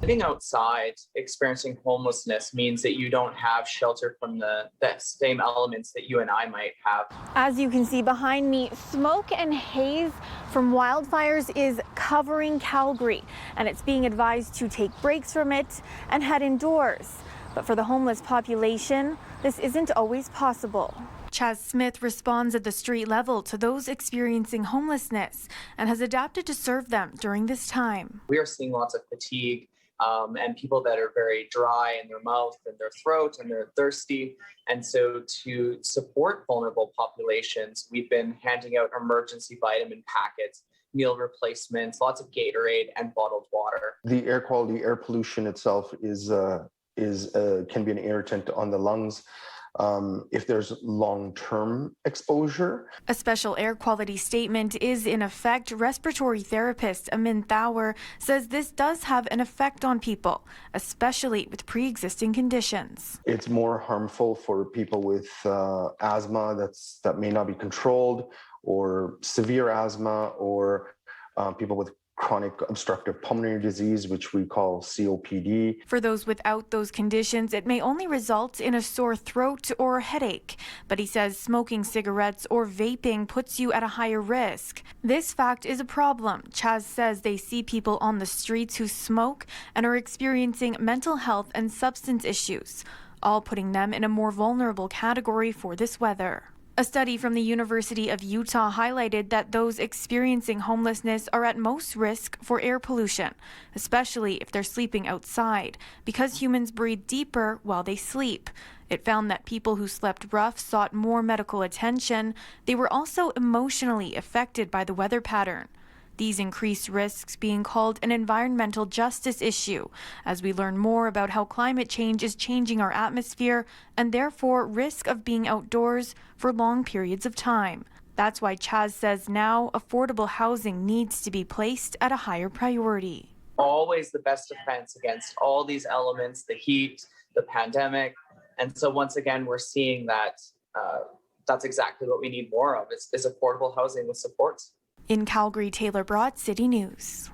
sleeping outside, experiencing homelessness means that you don't have shelter from the same elements that you and I might have. As you can see behind me, smoke and haze from wildfires is covering Calgary, and it's being advised to take breaks from it and head indoors. But for the homeless population, this isn't always possible. Chaz Smith responds at the street level to those experiencing homelessness and has adapted to serve them during this time. We are seeing lots of fatigue and people that are very dry in their mouth and their throat and they're thirsty. And so to support vulnerable populations, we've been handing out emergency vitamin packets, meal replacements, lots of Gatorade and bottled water. The air quality, air pollution itself can be an irritant on the lungs. If there's long-term exposure. A special air quality statement is in effect. Respiratory therapist Amin Thawer says this does have an effect on people, especially with pre-existing conditions. It's more harmful for people with asthma that may not be controlled, or severe asthma, or people with chronic obstructive pulmonary disease, which we call COPD. For those without those conditions, it may only result in a sore throat or a headache. But he says smoking cigarettes or vaping puts you at a higher risk. This fact is a problem. Chaz says they see people on the streets who smoke and are experiencing mental health and substance issues, all putting them in a more vulnerable category for this weather. A study from the University of Utah highlighted that those experiencing homelessness are at most risk for air pollution, especially if they're sleeping outside, because humans breathe deeper while they sleep. It found that people who slept rough sought more medical attention. They were also emotionally affected by the weather pattern. These increased risks being called an environmental justice issue, as we learn more about how climate change is changing our atmosphere and therefore risk of being outdoors for long periods of time. That's why Chaz says now affordable housing needs to be placed at a higher priority. Always the best defense against all these elements, the heat, the pandemic. And so once again, we're seeing that that's exactly what we need more of is affordable housing with supports. In Calgary, Taylor Braat, City News.